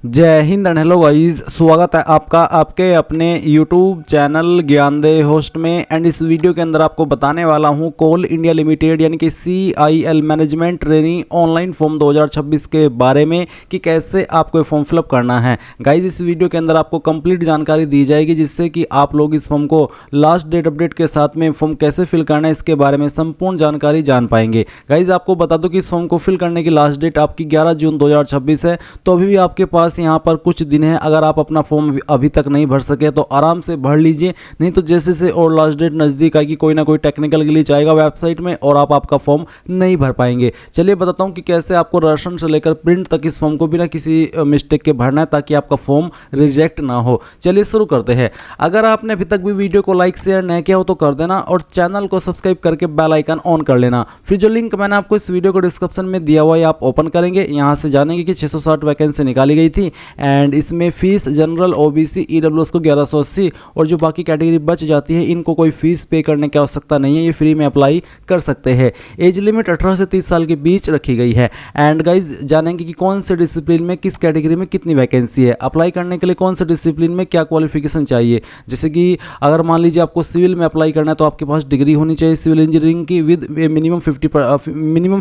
जय Hind and hello guys, स्वागत है आपका आपके अपने YouTube चैनल ज्ञानदेव होस्ट में। एंड इस वीडियो के अंदर आपको बताने वाला हूं कोल इंडिया लिमिटेड यानी कि CIL management training online form 2026 के बारे में कि कैसे आपको फॉर्म फिलअप करना है। गाइस इस वीडियो के अंदर आपको कंप्लीट जानकारी दी जाएगी जिससे कि आप लोग इस फॉर्म को लास्ट डेट अपडेट के साथ में फॉर्म कैसे फिल करना है इसके बारे में संपूर्ण जानकारी जान पाएंगे। गाइस आपको बता दो कि इस फॉर्म को फिल करने की लास्ट डेट आपकी 11 जून 2026 है, तो अभी भी आपके पास यहाँ पर कुछ दिन है। अगर आप अपना फॉर्म अभी तक नहीं भर सके तो आराम से भर लीजिए, नहीं तो जैसे से और लास्ट डेट नज़दीक आएगी कोई ना कोई टेक्निकल ग्लिच आएगा वेबसाइट में और आप आपका फॉर्म नहीं भर पाएंगे। चलिए बताता हूँ कि कैसे आपको राशन से लेकर प्रिंट तक इस फॉर्म को बिना किसी मिस्टेक के भरना है ताकि आपका फॉर्म रिजेक्ट ना हो। चलिए शुरू करते हैं। अगर आपने अभी तक भी वीडियो को लाइक शेयर नहीं किया हो तो कर देना और चैनल को सब्सक्राइब करके बेल आइकन ऑन कर लेना। फिर जो लिंक मैंने आपको इस वीडियो को डिस्क्रिप्शन में दिया हुआ है आप ओपन करेंगे, यहाँ से जानेंगे कि 660 वैकेंसी निकाली गई थी एंड इसमें फीस जनरल OBC EWS को 1180 और जो बाकी कैटेगरी बच जाती है इनको कोई फीस पे करने की आवश्यकता नहीं है, ये फ्री में अप्लाई कर सकते हैं। एज लिमिट 18 से 30 साल के बीच रखी गई है। एंड गाइज जानेंगे कि कौन से डिसिप्लिन में किस कैटेगरी में कितनी वैकेंसी है, अप्लाई करने के लिए कौन से डिसिप्लिन में क्या क्वालिफिकेशन चाहिए। जैसे कि अगर मान लीजिए आपको सिविल में अप्लाई करना है तो आपके पास डिग्री होनी चाहिए सिविल इंजीनियरिंग की विद मिनिमम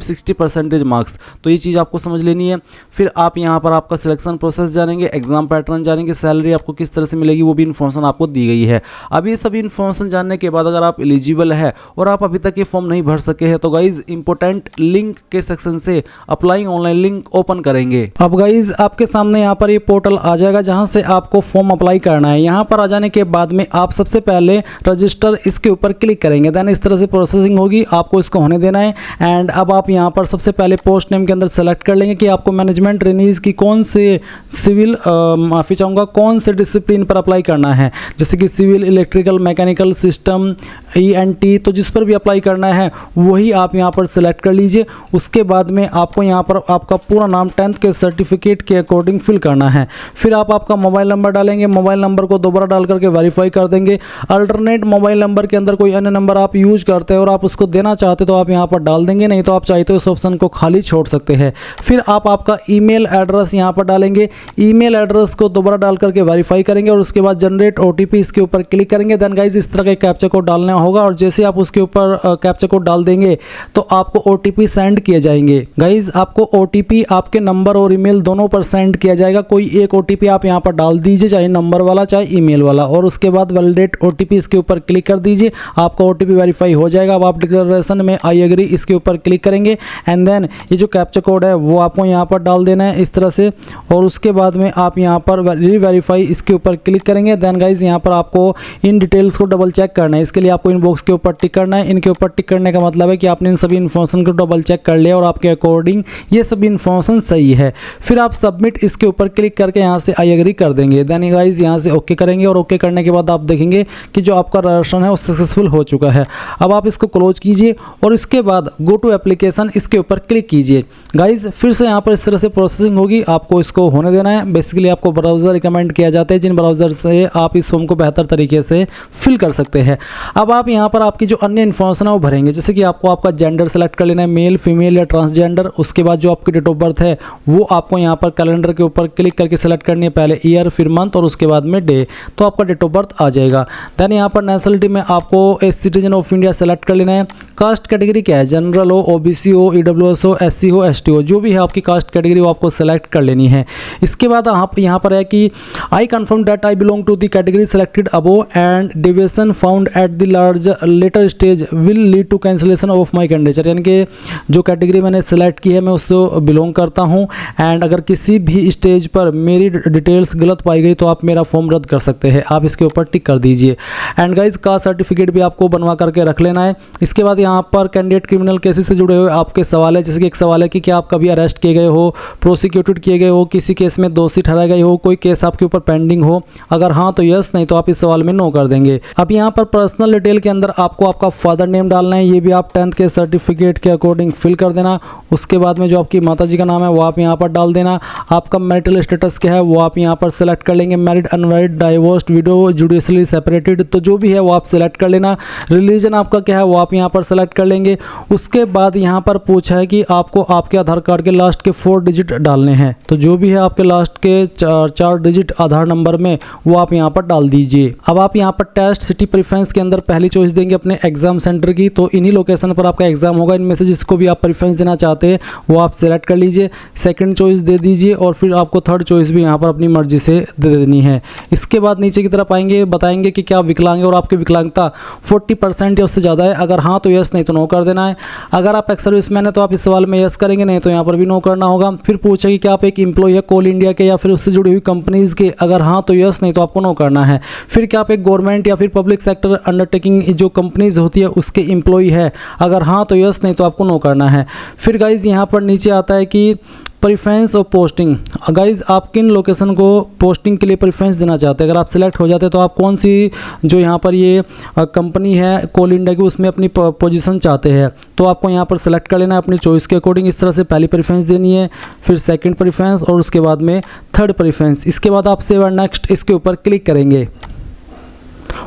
60% मार्क्स, तो ये चीज़ आपको समझ लेनी है। फिर आप यहाँ पर आपका सिलेक्शन प्रोसेस जानेंगे, एग्जाम पैटर्न जानेंगे, सैलरी आपको किस तरह से मिलेगी वो भी इन्फॉर्मेशन आपको दी गई है। अब ये सभी इन्फॉर्मेशन जानने के बाद अगर आप एलिजिबल है और आप अभी तक ये फॉर्म नहीं भर सके हैं तो गाइज इंपॉर्टेंट लिंक के सेक्शन से अप्लाइंग ऑनलाइन लिंक ओपन करेंगे। अब गाइज आपके सामने यहाँ पर ये पोर्टल आ जाएगा जहाँ से आपको फॉर्म अप्लाई करना है। यहाँ पर आ जाने के बाद में आप सबसे पहले रजिस्टर इसके ऊपर क्लिक करेंगे, देन इस तरह से प्रोसेसिंग होगी, आपको इसको होने देना है। एंड अब आप यहाँ पर सबसे पहले पोस्ट नेम के अंदर सेलेक्ट कर लेंगे कि आपको मैनेजमेंट ट्रेनीज की कौन से सिविल माफ़ी चाहूँगा कौन से डिसिप्लिन पर अप्लाई करना है, जैसे कि civil, electrical, mechanical, system, ENT, तो जिस पर भी अप्लाई करना है वही आप यहाँ पर सिलेक्ट कर लीजिए। उसके बाद में आपको यहाँ पर आपका पूरा नाम 10th के सर्टिफिकेट के अकॉर्डिंग फिल करना है। फिर आप आपका मोबाइल नंबर डालेंगे, मोबाइल नंबर को दोबारा डाल करके वेरीफाई कर देंगे। अल्टरनेट मोबाइल नंबर के अंदर कोई अन्य नंबर आप यूज करते हैं और आप उसको देना चाहते तो आप यहाँ पर डाल देंगे, नहीं तो आप चाहते हो इस ऑप्शन को खाली छोड़ सकते हैं। फिर आप आपका ईमेल एड्रेस यहाँ पर डालेंगे, ईमेल एड्रेस को दोबारा डाल करके वेरीफाई करेंगे और उसके बाद जनरेट OTP इसके ऊपर क्लिक करेंगे। देन गाइज इस तरह का कैप्चा कोड डालना होगा और जैसे आप उसके ऊपर कैप्चा कोड डाल देंगे तो आपको OTP सेंड किए जाएंगे। गाइज आपको OTP आपके नंबर और ईमेल दोनों पर सेंड किया जाएगा। कोई एक OTP आप यहाँ पर डाल दीजिए, चाहे नंबर वाला चाहे ईमेल वाला, और उसके बाद वैलिडेट OTP इसके ऊपर क्लिक कर दीजिए, आपका OTP वेरीफाई हो जाएगा। अब आप डिक्लेरेशन में आई एग्री इसके ऊपर क्लिक करेंगे एंड देन ये जो कैप्चा कोड है वो आपको यहाँ पर डाल देना है इस तरह से, और उसके बाद में आप यहाँ पर वेरीफाई इसके ऊपर क्लिक करेंगे। देन गाइज यहाँ पर आपको इन डिटेल्स को डबल चेक करना है। इसके लिए आपको इनबॉक्स के ऊपर टिक करना है। इनके ऊपर टिक करने का मतलब है कि आपने इन सभी इन्फॉर्मेशन को डबल चेक कर लिया और आपके अकॉर्डिंग ये सभी इन्फॉर्मेशन सही है। फिर आप सबमिट इसके ऊपर क्लिक करके यहाँ से आई एग्री कर देंगे। देन गाइज यहाँ से ओके करेंगे और ओके करने के बाद आप देखेंगे कि जो आपका रजिस्ट्रेशन है वो सक्सेसफुल हो चुका है। अब आप इसको क्लोज कीजिए और इसके बाद गो टू एप्लीकेशन इसके ऊपर क्लिक कीजिए। गाइज फिर से यहाँ पर इस तरह से प्रोसेसिंग होगी, आपको इसको होने देना है। बेसिकली आपको ब्राउज़र रिकमेंड किया जाता है जिन ब्राउज़र से आप इस फॉर्म को बेहतर तरीके से फिल कर सकते हैं। अब आप यहाँ पर आपकी जो अन्य इन्फॉर्मेशन है वो भरेंगे, जैसे कि आपको आपका जेंडर सेलेक्ट कर लेना है, मेल, फीमेल या ट्रांसजेंडर। उसके बाद जो आपकी डेट ऑफ बर्थ है वो आपको यहाँ पर कैलेंडर के ऊपर क्लिक करके सेलेक्ट करनी है, पहले ईयर फिर मंथ और उसके बाद में डे, तो आपका डेट ऑफ बर्थ आ जाएगा। देन यहाँ पर नेशनलिटी में आपको a citizen of India select कर लेना है। कास्ट कैटेगरी क्या है, जनरल हो, OBC हो, EWS हो, SC हो, ST हो, जो भी है आपकी कास्ट कैटेगरी वो आपको सेलेक्ट कर लेनी है। इसके बाद आप यहाँ पर है कि I confirm that I belong to the category selected above and deviation found at the large later stage will lead to cancellation of my candidature, यानी कि जो कैटेगरी मैंने सेलेक्ट की है मैं उससे बिलोंग करता हूँ एंड अगर किसी भी स्टेज पर मेरी डिटेल्स गलत पाई गई तो आप मेरा फॉर्म रद्द कर सकते हैं। आप इसके ऊपर टिक कर दीजिए। एंड गाइज कास्ट सर्टिफिकेट भी आपको बनवा करके रख लेना है। इसके बाद यहाँ पर कैंडिडेट क्रिमिनल केसेस से जुड़े हुए आपके सवाल है, जैसे कि एक सवाल है कि क्या आप कभी अरेस्ट किए गए हो, प्रोसिक्यूटेड किए गए हो, किसी केस में दोषी ठहराए गए हो, कोई केस आपके ऊपर पेंडिंग हो, अगर हाँ तो यस, नहीं तो आप इस सवाल में नो कर देंगे। अब यहाँ पर पर्सनल डिटेल के अंदर आपको आपका फादर नेम डालना है, ये भी आप 10th के सर्टिफिकेट के अकॉर्डिंग फिल कर देना। उसके बाद में जो आपकी माताजी का नाम है वो आप यहाँ पर डाल देना। आपका मैरिटल स्टेटस क्या है वो आप यहाँ पर सेलेक्ट कर लेंगे, married, unmarried, divorced, window, judicially separated, तो जो भी है वो आप सेलेक्ट कर लेना। रिलीजन आपका क्या है वो आप यहाँ पर सेलेक्ट कर लेंगे। उसके बाद यहाँ पर पूछा है कि आपको आपके आधार कार्ड के लास्ट के 4 डिजिट डालने हैं, तो जो भी है आपके लास्ट के चार डिजिट आधार नंबर में वो आप यहाँ पर डाल दीजिए। अब आप यहाँ पर टेस्ट सिटी प्रेफरेंस के अंदर पहली चॉइस देंगे अपने एग्जाम सेंटर की, तो इन्हीं लोकेशन पर आपका एग्जाम होगा। इनमें से जिसको भी आप प्रेफरेंस देना चाहते हैं वो आप सेलेक्ट कर लीजिए, सेकंड चॉइस दे दीजिए और फिर आपको थर्ड चॉइस भी यहाँ पर अपनी मर्जी से दे देनी है। इसके बाद नीचे की तरफ आएंगे, बताएंगे कि क्या विकलांग है और आपकी विकलांगता 40% या उससे ज़्यादा है। अगर हाँ तो यस, नहीं तो नो कर देना है। अगर आप एक्स सर्विसमैन है तो आप इस सवाल में यस करेंगे, नहीं तो यहाँ पर भी नो करना होगा। फिर पूछे कि क्या आप एक एम्प्लॉय है कोल इंडिया के या फिर उससे जुड़ी हुई कंपनीज़ के, अगर हाँ तो यस, नहीं तो आपको नो करना है। फिर क्या आप एक गवर्नमेंट या फिर पब्लिक सेक्टर अंडरटेकिंग जो कंपनीज होती है उसके एम्प्लॉय है, अगर हाँ तो यस, नहीं तो आपको नो करना है। फिर गाइज़ यहाँ पर नीचे आता है कि प्रेफरेंस और पोस्टिंग। गाइज़ आप किन लोकेशन को पोस्टिंग के लिए प्रेफरेंस देना चाहते हैं, अगर आप सिलेक्ट हो जाते हैं तो आप कौन सी जो यहाँ पर ये कंपनी है कोल इंडिया की उसमें अपनी पोजीशन चाहते हैं, तो आपको यहाँ पर सेलेक्ट कर लेना है अपनी चॉइस के अकॉर्डिंग। इस तरह से पहली प्रेफरेंस देनी है, फिर सेकंड प्रेफरेंस और उसके बाद में थर्ड प्रेफरेंस। इसके बाद आप सेव एंड नेक्स्ट इसके ऊपर क्लिक करेंगे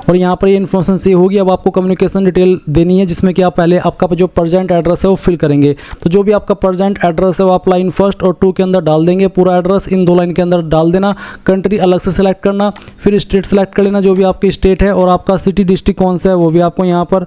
और यहाँ पर ये इन्फॉर्मेशन सेव होगी। अब आपको कम्युनिकेशन डिटेल देनी है जिसमें कि आप पहले आपका जो प्रेजेंट एड्रेस है वो फिल करेंगे। तो जो भी आपका प्रेजेंट एड्रेस है वो आप लाइन 1 और 2 के अंदर डाल देंगे। पूरा एड्रेस इन 2 लाइन के अंदर डाल देना। कंट्री अलग से सिलेक्ट करना, फिर स्टेट सेलेक्ट कर लेना जो भी आपकी स्टेट है, और आपका सिटी डिस्ट्रिक्ट कौन सा है वो भी आपको यहाँ पर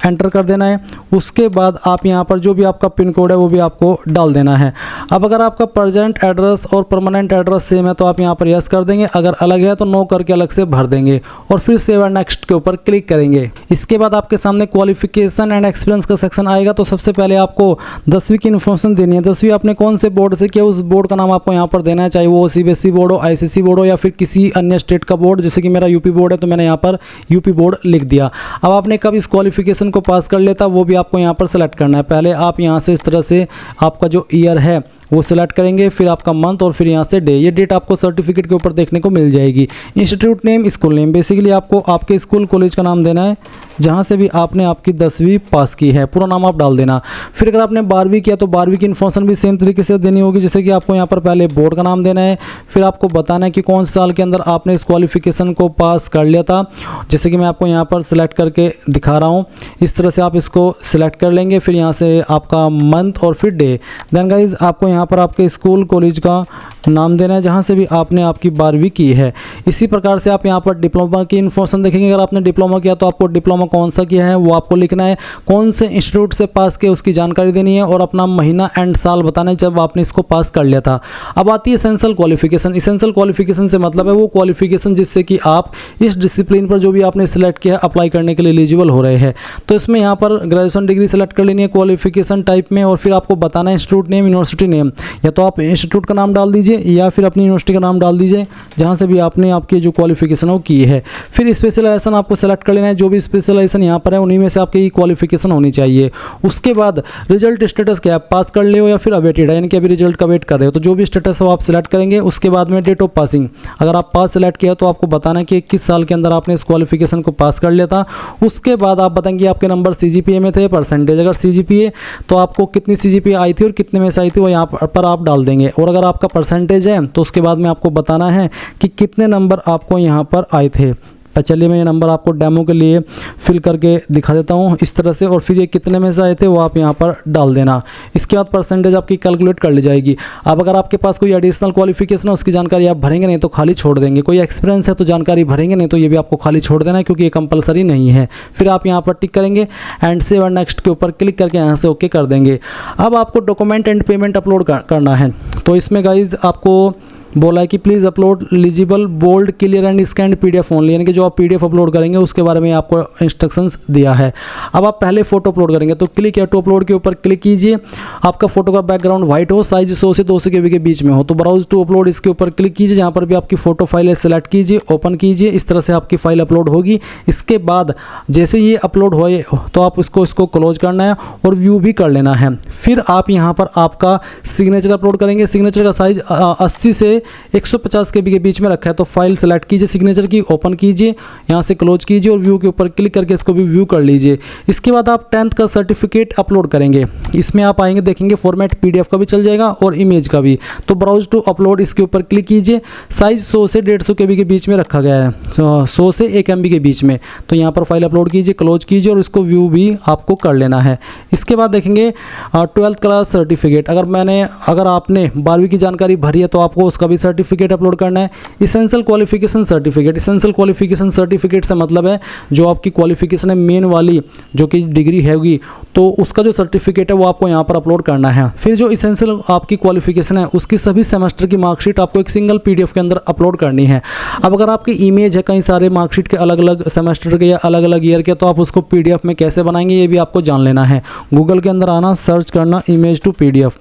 एंटर कर देना है। उसके बाद आप यहाँ पर जो भी आपका पिन कोड है वो भी आपको डाल देना है। अब अगर आपका प्रेजेंट एड्रेस और परमानेंट एड्रेस सेम है तो आप यहाँ पर यस कर देंगे, अगर अलग है तो नो करके अलग से भर देंगे और फिर सेव एंड नेक्स्ट के ऊपर क्लिक करेंगे। इसके बाद आपके सामने क्वालिफिकेशन एंड एक्सपीरियंस का सेक्शन आएगा। तो सबसे पहले आपको 10वीं की इन्फॉर्मेशन देनी है। 10वीं आपने कौन से बोर्ड से किया उस बोर्ड का नाम आपको यहाँ पर देना है, चाहे वो सीबीएसई बोर्ड हो, आईसीएसई बोर्ड हो या फिर किसी अन्य स्टेट का बोर्ड। जैसे कि मेरा यूपी बोर्ड है तो मैंने यहाँ पर यूपी बोर्ड लिख दिया। अब आपने कब इस क्वालिफिकेशन को पास कर लेता वो भी आपको यहाँ पर सेलेक्ट करना है। पहले आप यहाँ से इस तरह से आपका जो ईयर है वो सिलेक्ट करेंगे, फिर आपका मंथ और फिर यहाँ से डे। ये डेट आपको सर्टिफिकेट के ऊपर देखने को मिल जाएगी। Institute name, school name, basically आपको आपके स्कूल कॉलेज का नाम देना है जहाँ से भी आपने आपकी 10वीं पास की है, पूरा नाम आप डाल देना। फिर अगर आपने 12वीं किया तो 12वीं की इन्फॉर्मेशन भी सेम तरीके से देनी होगी। जैसे कि आपको यहाँ पर पहले बोर्ड का नाम देना है, फिर आपको बताना है कि कौन से साल के अंदर आपने इस क्वालिफिकेशन को पास कर लिया था। जैसे कि मैं आपको यहाँ पर सिलेक्ट करके दिखा रहा हूँ, इस तरह से आप इसको सिलेक्ट कर लेंगे। फिर यहाँ से आपका मंथ और फिर डे। देन गाइज आपको यहाँ पर आपके स्कूल कॉलेज का नाम देना है जहाँ से भी आपने आपकी 12वीं की है। इसी प्रकार से आप यहाँ पर डिप्लोमा की इन्फॉर्मेशन देखेंगे। अगर आपने डिप्लोमा किया तो आपको डिप्लोमा कौन सा किया है वो आपको लिखना है, कौन से इंस्टीट्यूट से पास किया उसकी जानकारी देनी है और अपना महीना एंड साल बताना है जब आपने इसको पास कर लिया था। अब आती है एसेंशियल क्वालिफिकेशन। एसेंशियल क्वालिफिकेशन से मतलब है वो क्वालिफिकेशन जिससे कि आप इस डिसिप्लिन पर जो भी आपने सिलेक्ट किया अप्लाई करने के लिए एलिजिबल हो रहे हैं। तो इसमें यहाँ पर ग्रेजुएशन डिग्री सेलेक्ट कर लेनी है क्वालिफिकेशन टाइप में, और फिर आपको बताना है इंस्टीट्यूट नेम, यूनिवर्सिटी नेम। या तो आप इंस्टीट्यूट का नाम डाल दीजिए या फिर अपनी यूनिवर्सिटी का नाम डाल दीजिए जहाँ से भी आपने आपकी जो क्वालिफिकेशन हो की है। फिर स्पेशलाइजेशन आपको सेलेक्ट कर लेना है, जो भी स्पेशलाइजेशन यहाँ पर है उन्हीं में से आपकी क्वालिफिकेशन होनी चाहिए। उसके बाद रिजल्ट स्टेटस क्या है, पास कर ले हो या फिर अवेटेड है, यानी कि अभी रिजल्ट का वेट कर रहे हो, तो जो भी स्टेटस है वो आप सिलेक्ट करेंगे। उसके बाद में डेट ऑफ पासिंग, अगर आप पास सेलेक्ट किया तो आपको बताना है कि 21 साल के अंदर आपने इस क्वालिफिकेशन को पास कर लिया था। उसके बाद आप बताएंगे आपके नंबर सीजीपीए में थे, परसेंटेज अगर सीजीपीए तो आपको कितनी सीजीपीए आई थी और कितने में से आई थी वो यहाँ पर आप डाल देंगे। और अगर आपका परसेंटेज है तो उसके बाद में आपको बताना है कि कितने नंबर आपको यहाँ पर आए थे। चलिए मैं ये नंबर आपको डेमो के लिए फिल करके दिखा देता हूँ इस तरह से, और फिर ये कितने में से आए थे वो आप यहाँ पर डाल देना। इसके बाद परसेंटेज आपकी कैलकुलेट कर ली जाएगी। अब अगर आपके पास कोई एडिशनल क्वालिफिकेशन है उसकी जानकारी आप भरेंगे, नहीं तो खाली छोड़ देंगे। कोई एक्सपीरियंस है तो जानकारी भरेंगे, नहीं तो ये भी आपको खाली छोड़ देना है क्योंकि ये कंपलसरी नहीं है। फिर आप यहाँ पर टिक करेंगे एंड सेव और नेक्स्ट के ऊपर क्लिक करके यहाँ से ओके कर देंगे। अब आपको डॉक्यूमेंट एंड पेमेंट अपलोड करना है। तो इसमें गाइज आपको बोला है कि please upload eligible bold clear and scan PDF only, यानी कि जो आप पीडीएफ अपलोड करेंगे उसके बारे में आपको इंस्ट्रक्शंस दिया है। अब आप पहले फोटो अपलोड करेंगे तो क्लिक या टू अपलोड के ऊपर क्लिक कीजिए। आपका फोटो का बैकग्राउंड व्हाइट हो, साइज 100 से 200 KB के बीच में हो, तो ब्राउज टू अपलोड इसके ऊपर क्लिक कीजिए। जहाँ पर भी आपकी फोटो फाइल है सेलेक्ट कीजिए, ओपन कीजिए। इस तरह से आपकी फाइल अपलोड होगी। इसके बाद जैसे ये अपलोड हो तो आप इसको क्लोज करना है और व्यू भी कर लेना है। फिर आप यहाँ पर आपका सिग्नेचर अपलोड करेंगे। सिग्नेचर का साइज 80 से 150 KB के बीच में रखा है, तो फाइल सेलेक्ट कीजिए सिग्नेचर की, ओपन कीजिए, यहाँ से क्लोज कीजिए और व्यू के ऊपर क्लिक करके इसको भी व्यू कर लीजिए। इसके बाद आप 10th का सर्टिफिकेट अपलोड करेंगे। इसमें आप आएंगे देखेंगे फॉर्मेट पीडीएफ का भी चल जाएगा और इमेज का भी, तो ब्राउज टू अपलोड इसके ऊपर क्लिक कीजिए। साइज 100 से 150 KB के बीच में रखा गया है, 100 से 1 MB के बीच में, तो यहाँ पर फाइल अपलोड कीजिए, क्लोज कीजिए और इसको व्यू भी आपको कर लेना है। इसके बाद देखेंगे 12th क्लास सर्टिफिकेट। अगर आपने 12वीं की जानकारी भरी है तो आपको उसका का भी सर्टिफिकेट अपलोड करना है। Essential qualification certificate, essential qualification certificate से मतलब है जो आपकी क्वालिफिकेशन है मेन वाली जो कि डिग्री हैगी, तो उसका जो सर्टिफिकेट है वो आपको यहाँ पर अपलोड करना है। फिर जो इसेंशियल आपकी क्वालिफिकेशन है उसकी सभी सेमेस्टर की मार्कशीट आपको एक सिंगल PDF के अंदर अपलोड करनी है। अब अगर आपकी इमेज है कई सारे मार्कशीट के अलग अलग सेमेस्टर के या अलग अलग ईयर के, तो आप उसको PDF में कैसे बनाएंगे ये भी आपको जान लेना है। गूगल के अंदर आना, सर्च करना इमेज टू PDF,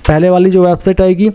पहले वाली जो वेबसाइट आएगी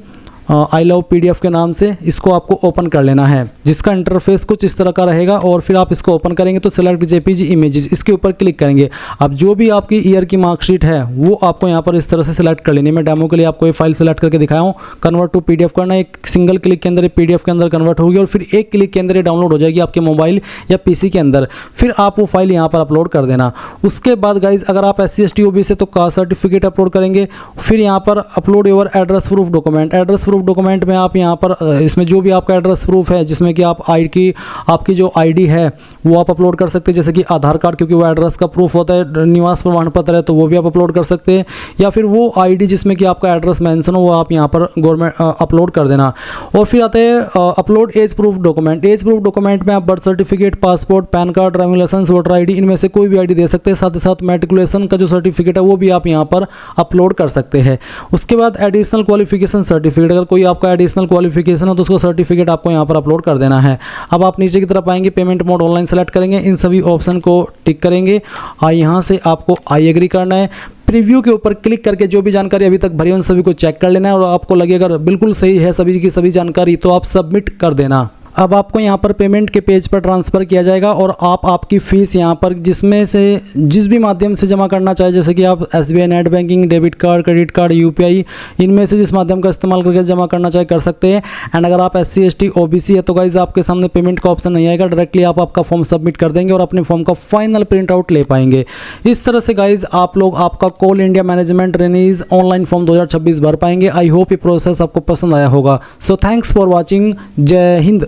आई लव PDF के नाम से, इसको आपको ओपन कर लेना है, जिसका इंटरफेस कुछ इस तरह का रहेगा। और फिर आप इसको ओपन करेंगे तो सिलेक्ट JPG इमेजेस, इसके ऊपर क्लिक करेंगे। अब जो भी आपकी ईयर की मार्कशीट है वो आपको यहाँ पर इस तरह से सिलेक्ट कर लेनी है। मैं डेमो के लिए आपको ये फाइल सेलेक्ट करके दिखाया हूँ। कन्वर्ट टू PDF करना, एक सिंगल क्लिक के अंदर ये PDF के अंदर कन्वर्ट होगी और फिर एक क्लिक के अंदर ये डाउनलोड हो जाएगी आपके मोबाइल या PC के अंदर। फिर आप वो फाइल यहाँ पर अपलोड कर देना। उसके बाद गाइज अगर आप SC ST OBC तो कास्ट सर्टिफिकेट अपलोड करेंगे। फिर यहाँ पर upload your address proof document, address proof document में आप यहाँ पर इसमें जो भी आपका एड्रेस प्रूफ है जिसमें कि आप आपकी जो ID है वो आप अपलोड कर सकते हैं, जैसे कि आधार कार्ड, क्योंकि वो एड्रेस का प्रूफ होता है, निवास प्रमाण पत्र है तो वो भी आप अपलोड कर सकते हैं, या फिर वो ID जिसमें कि आपका एड्रेस मेंशन हो वो आप यहाँ पर गवर्नमेंट अपलोड कर देना। और फिर आते हैं upload age proof document. Age proof document में आप birth certificate, passport, PAN card, driving licence, voter ID, इनमें से कोई भी ID दे सकते हैं। साथ ही साथ मैट्रिकुलेशन का जो सर्टिफिकेट है वो भी आप यहाँ पर अपलोड कर सकते हैं। उसके बाद एडिशनल क्वालिफिकेशन सर्टिफिकेट, अगर कोई आपका एडिशनल क्वालिफिकेशन हो तो उसको सर्टिफिकेट आपको यहाँ पर अपलोड कर देना है। अब आप नीचे की तरफ आएंगे, पेमेंट मोड ऑनलाइन सेलेक्ट करेंगे, इन सभी ऑप्शन को टिक करेंगे और यहाँ से आपको आई एग्री करना है। प्रीव्यू के ऊपर क्लिक करके जो भी जानकारी अभी तक भरी उन सभी को चेक कर लेना है और आपको लगे अगर बिल्कुल सही है सभी की सभी जानकारी तो आप सबमिट कर देना। अब आपको यहाँ पर पेमेंट के पेज पर ट्रांसफ़र किया जाएगा और आप आपकी फ़ीस यहाँ पर जिसमें से जिस भी माध्यम से जमा करना चाहे, जैसे कि आप SBI net banking, debit card, credit card, UPI, इनमें से जिस माध्यम का इस्तेमाल करके जमा करना चाहे कर सकते हैं। एंड अगर आप SC ST OBC है तो गाइज आपके सामने पेमेंट का ऑप्शन नहीं आएगा, डायरेक्टली आप आपका फॉर्म सबमिट कर देंगे और अपने फॉर्म का फाइनल प्रिंट आउट ले पाएंगे। इस तरह से गाइज आप लोग आपका coal India management trainees online form 2026 भर पाएंगे। आई होप ये प्रोसेस आपको पसंद आया होगा। So thanks for watching. जय हिंद।